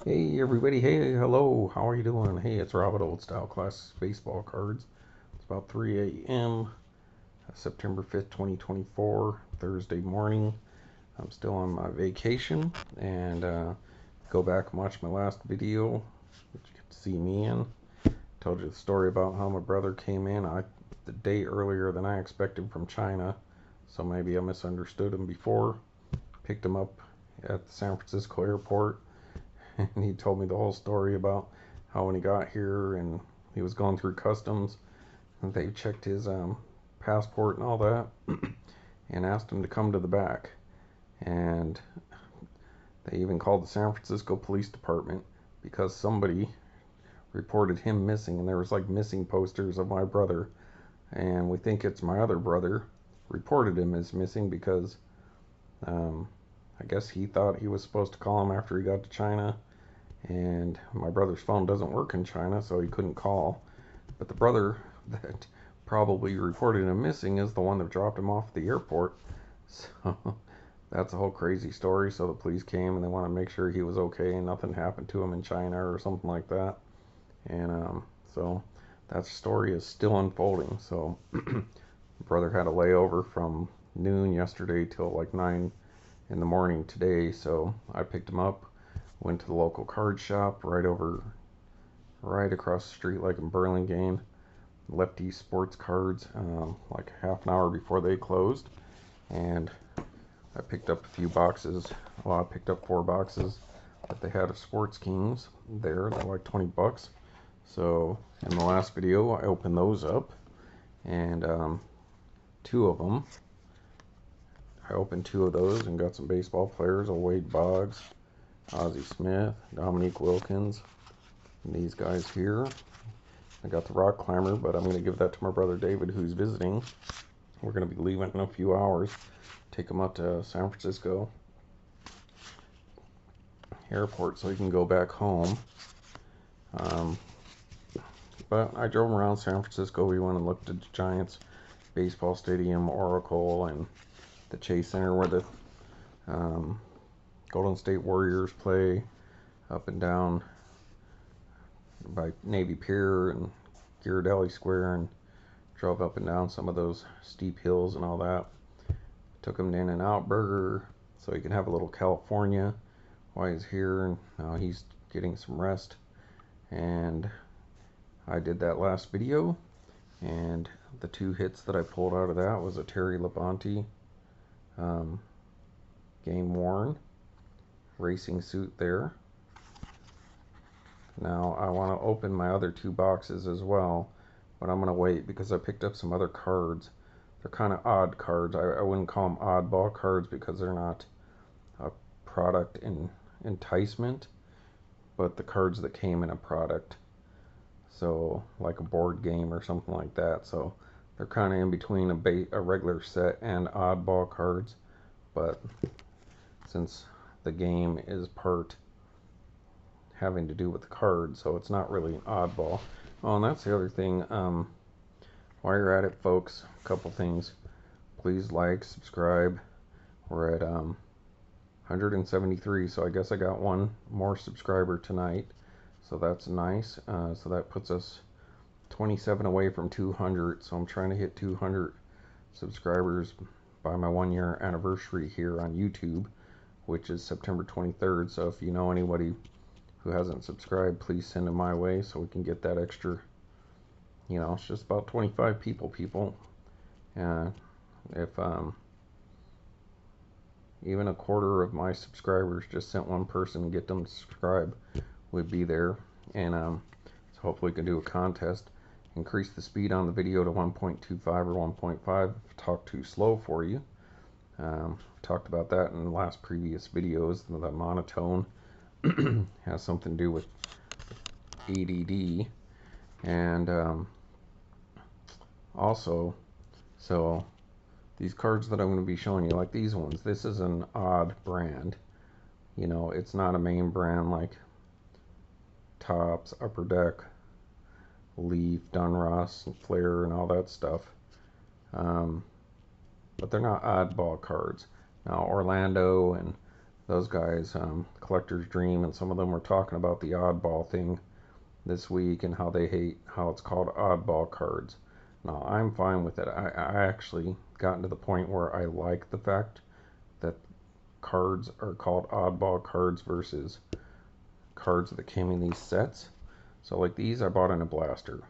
Hey everybody, hey, hello, how are you doing? Hey, it's Robert Old Style Classics Baseball Cards. It's about 3 a.m., September 5th, 2024, Thursday morning. I'm still on my vacation and go back and watch my last video, which you get to see me in. Told you the story about how my brother came in the day earlier than I expected from China, so maybe I misunderstood him before. Picked him up at the San Francisco airport and he told me the whole story about how when he got here and he was going through customs, and they checked his passport and all that, and asked him to come to the back. And they even called the San Francisco Police Department because somebody reported him missing, and there was like missing posters of my brother, and we think it's my other brother reported him as missing because um, I guess he thought he was supposed to call him after he got to China, and my brother's phone doesn't work in China, so he couldn't call. But the brother that probably reported him missing is the one that dropped him off at the airport. So that's a whole crazy story. So the police came and they want to make sure he was okay and nothing happened to him in China or something like that. And so that story is still unfolding. So brother had a layover from noon yesterday till like 9 in the morning today. So I picked him up, went to the local card shop right across the street, like in Burlingame. Lefty Sports Cards, like half an hour before they closed, and I picked up a few boxes. Well, I picked up 4 boxes that they had of Sports Kings there. They're like 20 bucks. So in the last video, I opened those up, and 2 of them. I opened 2 of those and got some baseball players: a Wade Boggs, Ozzie Smith, Dominique Wilkins, and these guys here. I got the Rock Climber, but I'm going to give that to my brother David, who's visiting. We're going to be leaving in a few hours. Take him up to San Francisco airport so he can go back home. Um, but I drove around San Francisco. We went and looked at the Giants baseball stadium, Oracle, and the Chase Center where the Golden State Warriors play, up and down by Navy Pier and Ghirardelli Square, and drove up and down some of those steep hills and all that. Took him to In-N-Out Burger so he can have a little California while he's here, and now he's getting some rest. And I did that last video, and the 2 hits that I pulled out of that was a Terry Labonte game worn racing suit there. Now I want to open my other 2 boxes as well, but I'm going to wait because I picked up some other cards. They're kind of odd cards. I wouldn't call them oddball cards because they're not a product enticement, but the cards that came in a product. So like a board game or something like that. So they're kind of in between a regular set and oddball cards, but since the game is part having to do with the card, so it's not really an oddball. Oh, and that's the other thing. While you're at it, folks, a couple things. Please like, subscribe. We're at 173, so I guess I got 1 more subscriber tonight, so that's nice. So that puts us 27 away from 200, so I'm trying to hit 200 subscribers by my 1-year anniversary here on YouTube, which is September 23rd. So if you know anybody who hasn't subscribed, please send them my way so we can get that extra, it's just about 25 people. And if even a quarter of my subscribers just sent 1 person and get them to subscribe, would be there. And so hopefully we can do a contest, increase the speed on the video to 1.25 or 1.5 if I talk too slow for you. Talked about that in the last previous videos. The monotone has something to do with ADD. And also, so these cards that I'm going to be showing you, like these ones, this is an odd brand. It's not a main brand like Topps, Upper Deck, Leaf, Donruss, and Flair, and all that stuff. But they're not oddball cards. Now Orlando and those guys, Collector's Dream, and some of them were talking about the oddball thing this week and how they hate how it's called oddball cards. Now, I'm fine with it. I actually gotten to the point where I like the fact that cards are called oddball cards versus cards that came in these sets. So, like these, I bought in a blaster.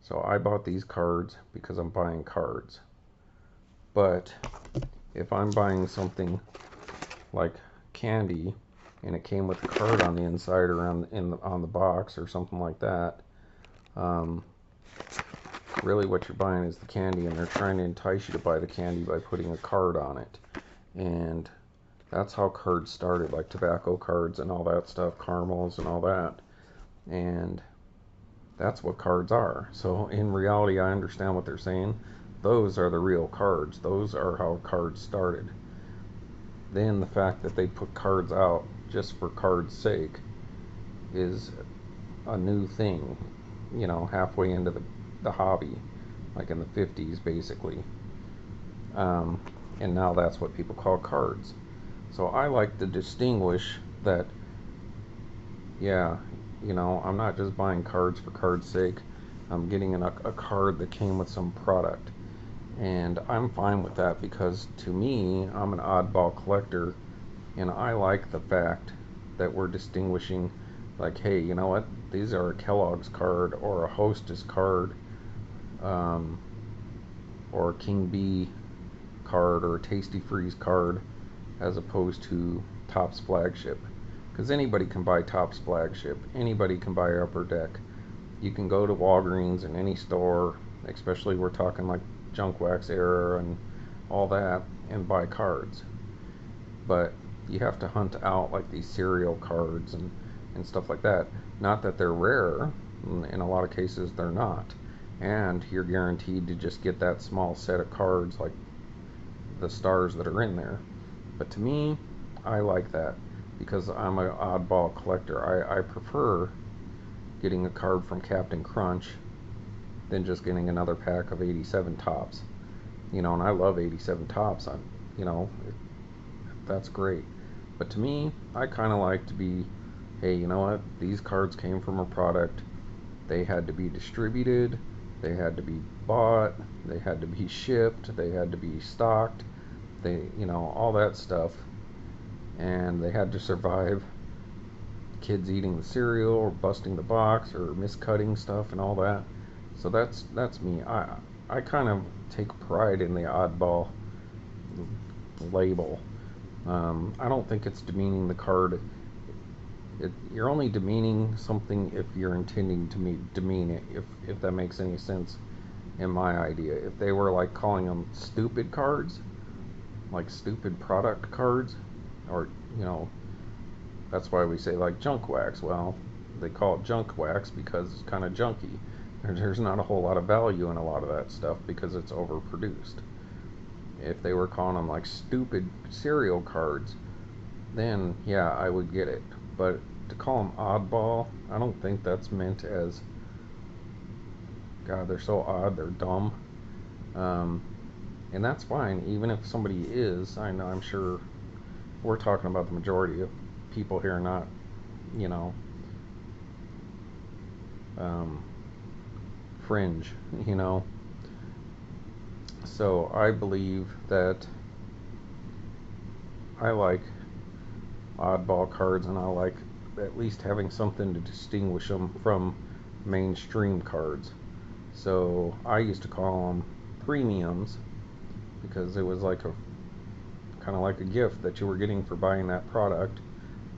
So, I bought these cards because I'm buying cards. But if I'm buying something like candy and it came with a card on the inside or on the box or something like that, really what you're buying is the candy, and they're trying to entice you to buy the candy by putting a card on it. And that's how cards started, like tobacco cards and all that stuff, caramels and all that. And that's what cards are. So in reality, I understand what they're saying. Those are the real cards. Those are how cards started. Then the fact that they put cards out just for cards' sake is a new thing, halfway into the hobby, like in the 50s basically. And now that's what people call cards. So I like to distinguish that, yeah, I'm not just buying cards for cards' sake. I'm getting a card that came with some product. And I'm fine with that because to me, I'm an oddball collector, and I like the fact that we're distinguishing, like, hey, you know what? These are a Kellogg's card or a Hostess card, or a King Bee card or a Tasty Freeze card, as opposed to Topps Flagship. Because anybody can buy Topps Flagship. Anybody can buy Upper Deck. You can go to Walgreens in any store, especially we're talking like Junk Wax era and all that, and buy cards. But you have to hunt out like these serial cards and stuff like that. Not that they're rare, in a lot of cases they're not. And you're guaranteed to just get that small set of cards, like the stars that are in there. But to me, I like that because I'm an oddball collector. I prefer getting a card from Captain Crunch than just getting another pack of 87 Topps. And I love 87 Topps. That's great. But to me, I kind of like to be, hey, you know what? These cards came from a product. They had to be distributed. They had to be bought. They had to be shipped. They had to be stocked. All that stuff. And they had to survive kids eating the cereal or busting the box or miscutting stuff and all that. So that's me. I kind of take pride in the oddball label. I don't think it's demeaning the card. You're only demeaning something if you're intending to demean it, if that makes any sense in my idea. If they were like calling them stupid cards, like stupid product cards, or that's why we say like junk wax. Well, they call it junk wax because it's kind of junky. There's not a whole lot of value in a lot of that stuff because it's overproduced. If they were calling them like stupid cereal cards, then yeah, I would get it. But to call them oddball, I don't think that's meant as, God, they're so odd, they're dumb. And that's fine, even if somebody is. I know, I'm sure we're talking about the majority of people here, not, fringe, So I believe that I like oddball cards, and I like at least having something to distinguish them from mainstream cards. So I used to call them premiums because it was like kind of like a gift that you were getting for buying that product.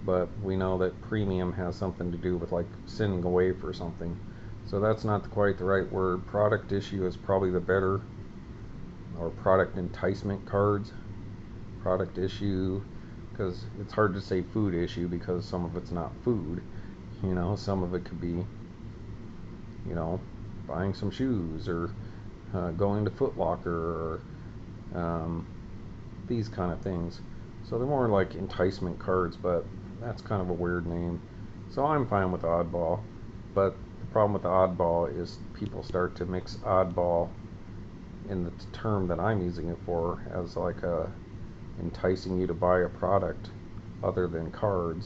But we know that premium has something to do with like sending away for something. So that's not quite the right word. Product issue is probably the better, or product enticement cards. Product issue, because it's hard to say food issue because some of it's not food. Some of it could be, buying some shoes or going to Foot Locker or these kind of things. So they're more like enticement cards, but that's kind of a weird name. So I'm fine with oddball, but the problem with the oddball is people start to mix oddball in the term that I'm using it for as like a enticing you to buy a product other than card.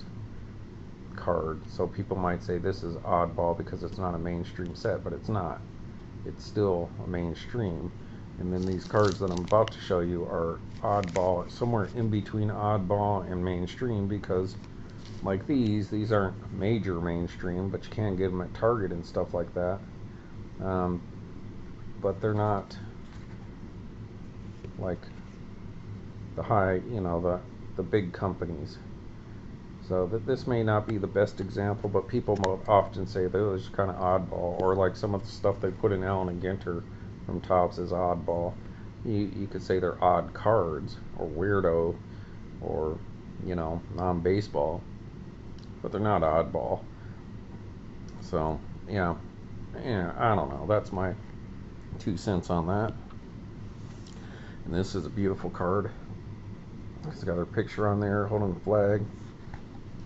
So people might say this is Oddball because it's not a mainstream set, but it's not. It's still a mainstream. And then these cards that I'm about to show you are Oddball, somewhere in between Oddball and mainstream, because like these aren't major mainstream, but you can get them at Target and stuff like that. But they're not like the high, the big companies. So this may not be the best example, but people often say those kind of oddball, or like some of the stuff they put in Allen and Ginter from Topps is oddball. You could say they're odd cards, or weirdo, or non-baseball, but they're not oddball. So yeah, I don't know. That's my 2 cents on that. And this is a beautiful card. It's got her picture on there holding the flag.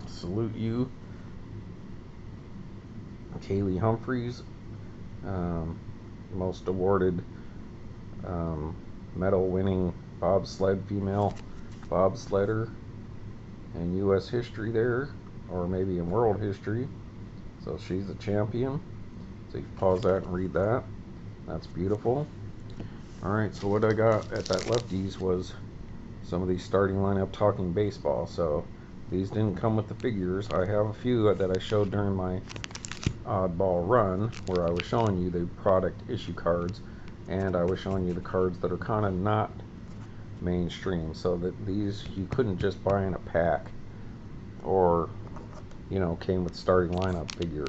Salute you. Kaylee Humphreys, most awarded medal winning bobsled female bobsledder in U.S. history there, or maybe in world history. So she's a champion. So you can pause that and read that. That's beautiful. Alright, so what I got at that lefties was some of these starting lineup talking baseball. So these didn't come with the figures. I have a few that I showed during my oddball run where I was showing you the product issue cards, and I was showing you the cards that are kind of not mainstream, so that these you couldn't just buy in a pack, or came with starting lineup figure.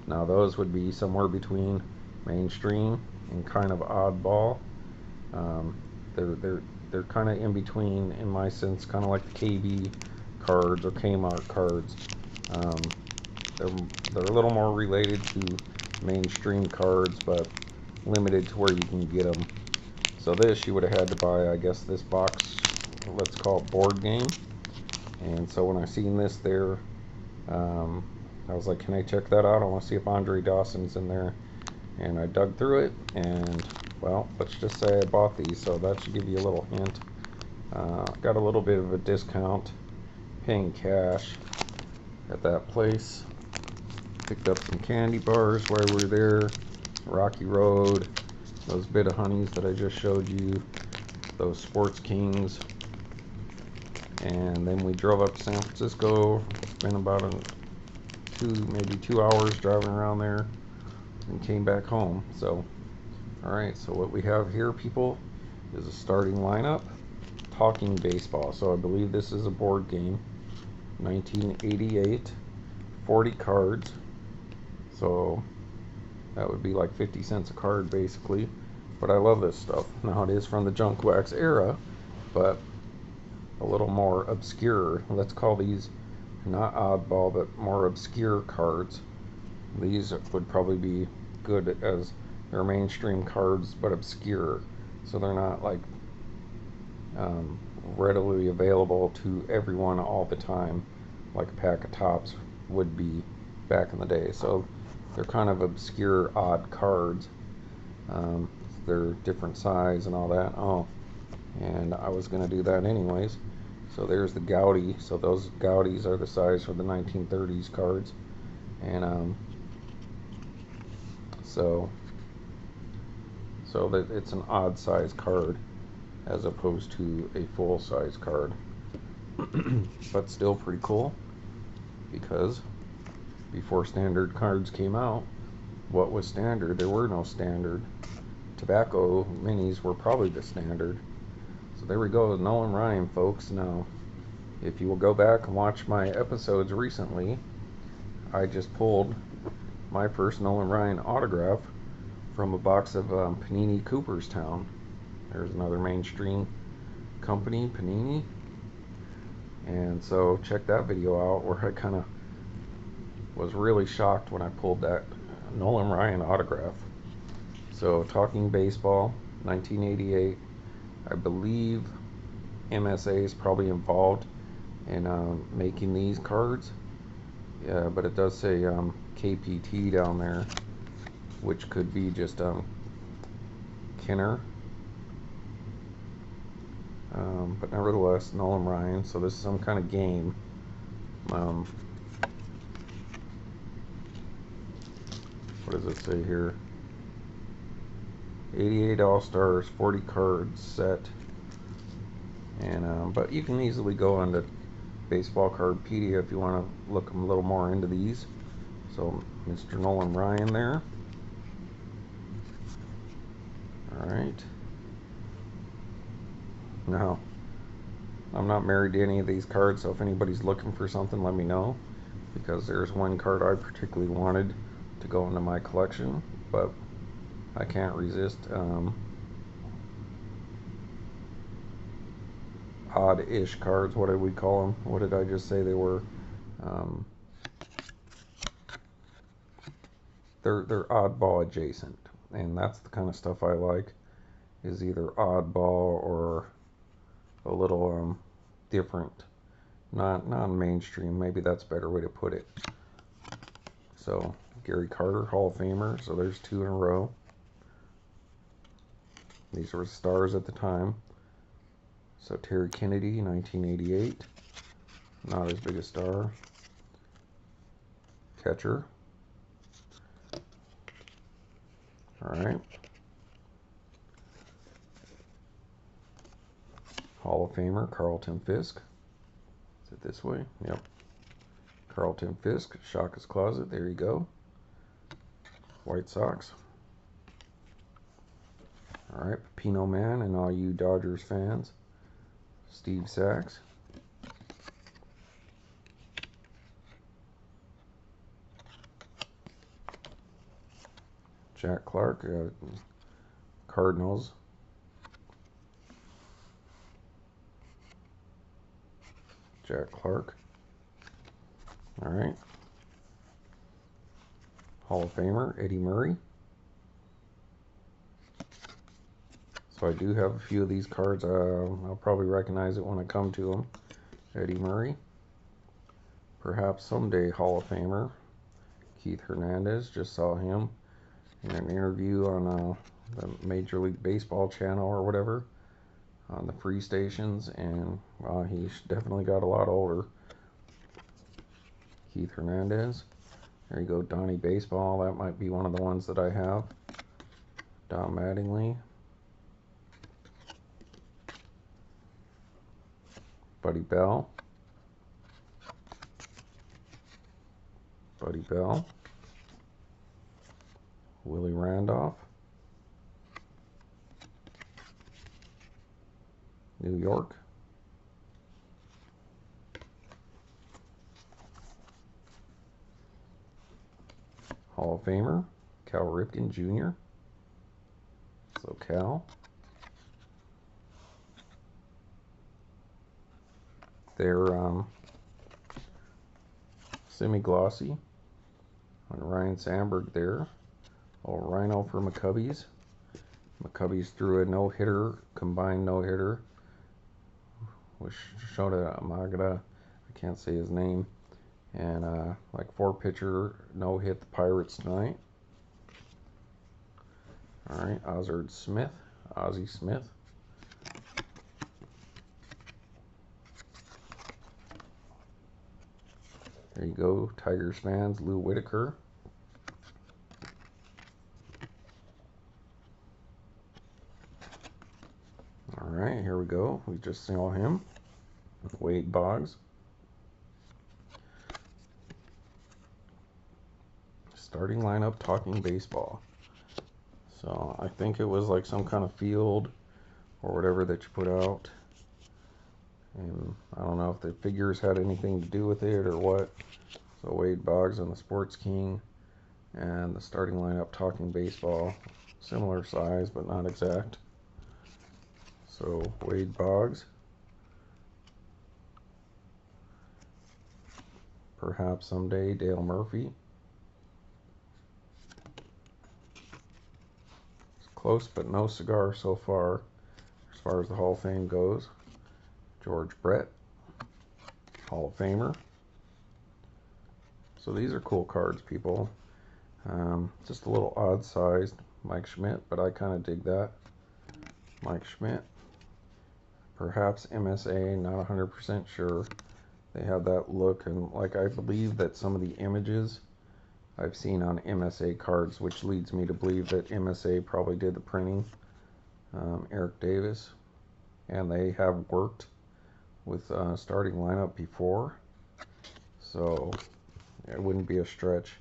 Now those would be somewhere between mainstream and kind of oddball. They're kind of in between, in my sense, kind of like the KB cards or Kmart cards. They're a little more related to mainstream cards, but limited to where you can get them. So this, you would have had to buy, I guess, this box, let's call it board game. And so when I seen this there, I was like, can I check that out? I want to see if Andre Dawson's in there. And I dug through it, and well, let's just say I bought these, so that should give you a little hint. Got a little bit of a discount paying cash at that place. Picked up some candy bars while we were there. Rocky Road, those bit of honeys that I just showed you, those Sports Kings. And then we drove up to San Francisco, spent about maybe 2 hours driving around there, and came back home. So alright, so what we have here, people, is a starting lineup talking baseball. So I believe this is a board game, 1988, 40 cards, so that would be like 50 cents a card basically. But I love this stuff. Now it is from the junk wax era, but a little more obscure. Let's call these not oddball, but more obscure cards. These would probably be good as they're mainstream cards, but obscure. So they're not like readily available to everyone all the time, like a pack of Topps would be back in the day. So they're kind of obscure, odd cards. They're different size and all that. Oh, and I was going to do that anyways. So there's the Gaudy. So those Gaudis are the size for the 1930s cards. And so that it's an odd size card as opposed to a full size card. But still pretty cool, because before standard cards came out, what was standard? There were no standard. Tobacco minis were probably the standard. So there we go, Nolan Ryan, folks. Now, if you will go back and watch my episodes recently, I just pulled my first Nolan Ryan autograph from a box of Panini Cooperstown. There's another mainstream company, Panini. And so check that video out, where I kind of was really shocked when I pulled that Nolan Ryan autograph. So talking baseball, 1988. I believe MSA is probably involved in making these cards. Yeah, but it does say KPT down there, which could be just Kenner. But nevertheless, Nolan Ryan. So this is some kind of game. Um, what does it say here? 88 All-Stars, 40 cards set. And but you can easily go onto Baseball Cardpedia if you want to look a little more into these. So Mr. Nolan Ryan there. Alright. Now, I'm not married to any of these cards, so if anybody's looking for something, let me know. Because there's one card I particularly wanted to go into my collection, but I can't resist. Oddish cards, what did we call them? What did I just say they were? They're oddball adjacent, and that's the kind of stuff I like, is either oddball or a little different, not non-mainstream. Maybe that's a better way to put it. So Gary Carter, Hall of Famer. So there's 2 in a row. These were stars at the time. So Terry Kennedy, 1988. Not as big a star. Catcher. Alright. Hall of Famer, Carlton Fisk. Is it this way? Yep. Carlton Fisk, Shaka's Closet. There you go. White Sox. Alright, Pepino Man and all you Dodgers fans. Steve Sachs. Jack Clark, Cardinals. Jack Clark. Alright. Hall of Famer, Eddie Murray. So I do have a few of these cards. I'll probably recognize it when I come to them. Eddie Murray. Perhaps someday Hall of Famer. Keith Hernandez. Just saw him in an interview on the Major League Baseball channel or whatever, on the free stations, and he definitely got a lot older. Keith Hernandez. There you go, Donnie Baseball. That might be one of the ones that I have. Don Mattingly. Buddy Bell. Buddy Bell. Willie Randolph. New York. Hall of Famer, Cal Ripken Jr. So Cal. They're semi-glossy on Ryan Sandberg there. Oh, Rhino for McCubbies. McCubbies threw a no-hitter, combined no-hitter, which showed Magada, I can't say his name, and like 4-pitcher no-hit the Pirates tonight. Alright, Ozzie Smith. There you go, Tigers fans, Lou Whitaker. Alright, here we go. We just saw him. Wade Boggs. Starting lineup talking baseball. So I think it was like some kind of field or whatever that you put out. And I don't know if the figures had anything to do with it or what. So Wade Boggs on the Sports King, and the starting lineup talking baseball. Similar size, but not exact. So Wade Boggs. Perhaps someday Dale Murphy. It's close, but no cigar so far as the Hall of Fame goes. George Brett, Hall of Famer. So these are cool cards, people. Just a little odd sized Mike Schmidt, but I kind of dig that. Mike Schmidt. Perhaps MSA, not 100% sure. They have that look, and like I believe that some of the images I've seen on MSA cards, which leads me to believe that MSA probably did the printing, Eric Davis, and they have worked with starting lineup before, so it wouldn't be a stretch.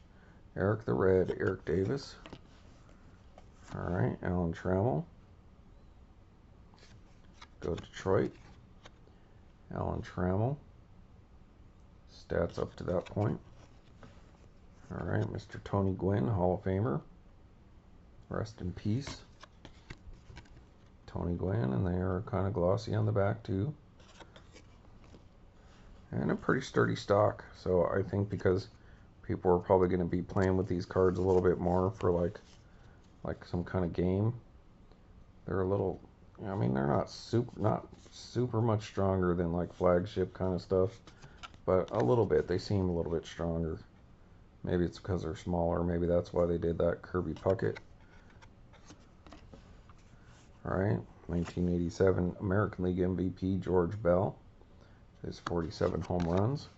Eric the Red, Eric Davis. All right, Alan Trammell. Go Detroit. Alan Trammell. Stats up to that point. All right, Mr. Tony Gwynn, Hall of Famer. Rest in peace, Tony Gwynn, and they are kind of glossy on the back too. And a pretty sturdy stock, so I think because people are probably going to be playing with these cards a little bit more for like some kind of game. They're a little, I mean, they're not super much stronger than like flagship kind of stuff, but a little bit. They seem a little bit stronger. Maybe it's because they're smaller. Maybe that's why they did that Kirby Puckett. All right, 1987 American League MVP George Bell. His 47 home runs.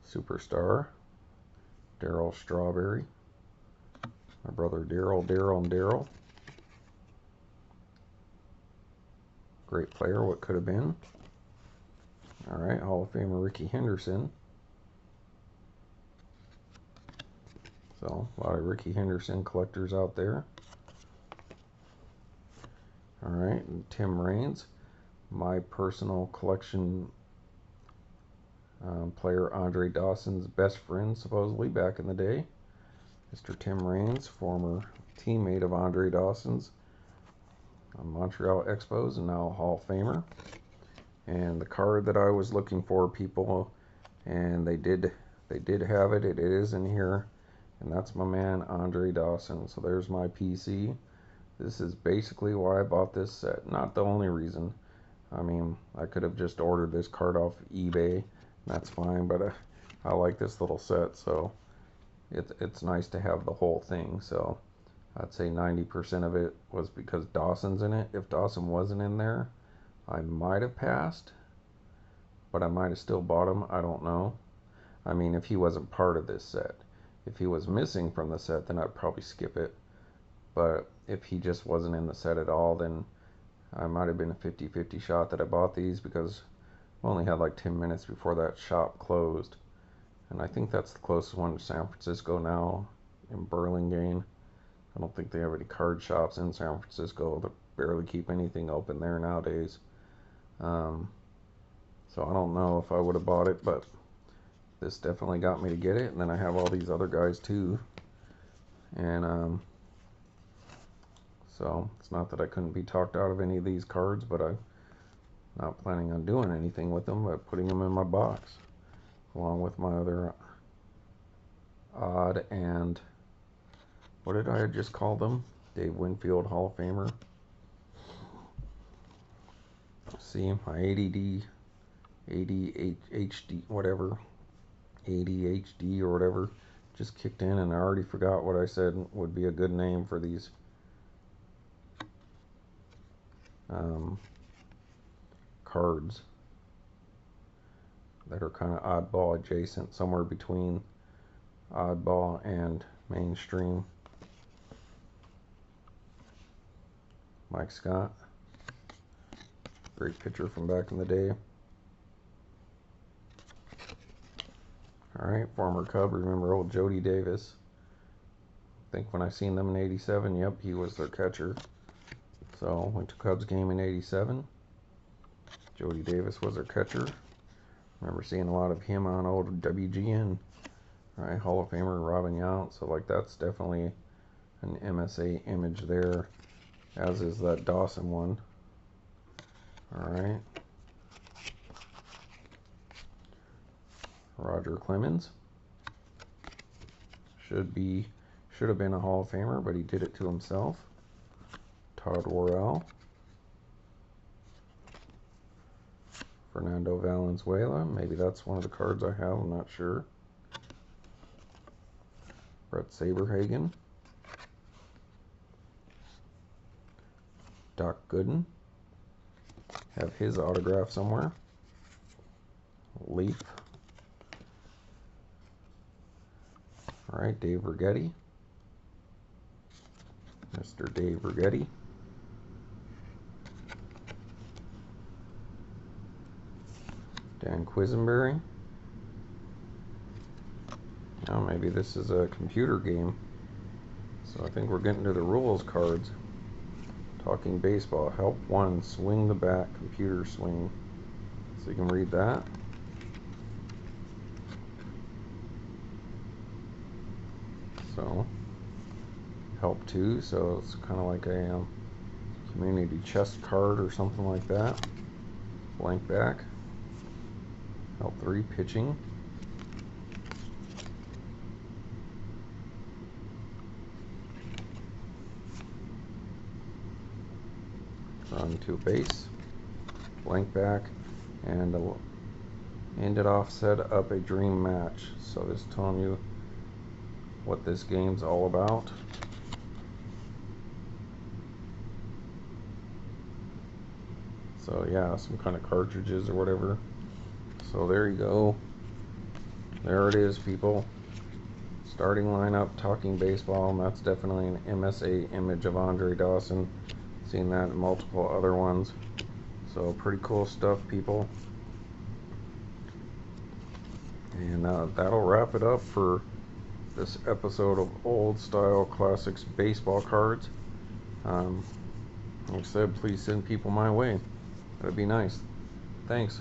Superstar Darryl Strawberry. My brother Daryl. Great player, what could have been. All right, Hall of Famer Ricky Henderson. So, a lot of Ricky Henderson collectors out there. All right, and Tim Raines. My personal collection player Andre Dawson's best friend, supposedly, back in the day. Mr. Tim Raines, former teammate of Andre Dawson's on Montreal Expos, and now Hall of Famer. And the card that I was looking for, people, and they did have it. It is in here, and that's my man Andre Dawson. So there's my PC. This is basically why I bought this set. Not the only reason. I mean, I could have just ordered this card off eBay. That's fine, but I like this little set, so it's nice to have the whole thing. So I'd say 90% of it was because Dawson's in it. If Dawson wasn't in there, I might have passed, but I might have still bought him. I don't know. I mean, if he wasn't part of this set. If he was missing from the set, then I'd probably skip it. But if he just wasn't in the set at all, then I might have been a 50-50 shot that I bought these, because we only had like 10 minutes before that shop closed. And I think that's the closest one to San Francisco now, in Burlingame. I don't think they have any card shops in San Francisco. They barely keep anything open there nowadays. So I don't know if I would have bought it, but this definitely got me to get it. And then I have all these other guys too. And so it's not that I couldn't be talked out of any of these cards, but I'm not planning on doing anything with them, but putting them in my box along with my other odd and, what did I just call them? Dave Winfield Hall of Famer. See, my ADD HD, whatever, ADHD or whatever, just kicked in, and I already forgot what I said would be a good name for these cards that are kind of oddball adjacent, somewhere between oddball and mainstream. Mike Scott, great pitcher from back in the day. All right, former Cub, remember old Jody Davis. I think when I seen them in '87, yep, he was their catcher. So went to Cubs game in '87. Jody Davis was their catcher. Remember seeing a lot of him on old WGN. All right, Hall of Famer Robin Yount. So like that's definitely an MSA image there, as is that Dawson one. All right. Roger Clemens. Should have been a Hall of Famer, but he did it to himself. Todd Worrell. Fernando Valenzuela. Maybe that's one of the cards I have, I'm not sure. Brett Saberhagen. Doc Gooden. have his autograph somewhere. Leaf. All right, Dave Righetti. Mr. Dave Righetti. Dan Quisenberry. Now maybe this is a computer game. So I think we're getting to the rules cards. Talking baseball. Help 1. Swing the bat. Computer swing. So you can read that. So help 2. So it's kind of like a community chest card or something like that. Blank back. Help 3. Pitching. Run to a base, blank back, and end it off, set up a dream match. So this is telling you what this game's all about. So yeah, some kind of cartridges or whatever. So there you go. There it is, people. Starting lineup, Talking Baseball, and that's definitely an MSA image of Andre Dawson. Seen that in multiple other ones. So pretty cool stuff, people. And that'll wrap it up for this episode of Old Style Classics Baseball Cards. Like I said, please send people my way. That'd be nice. Thanks.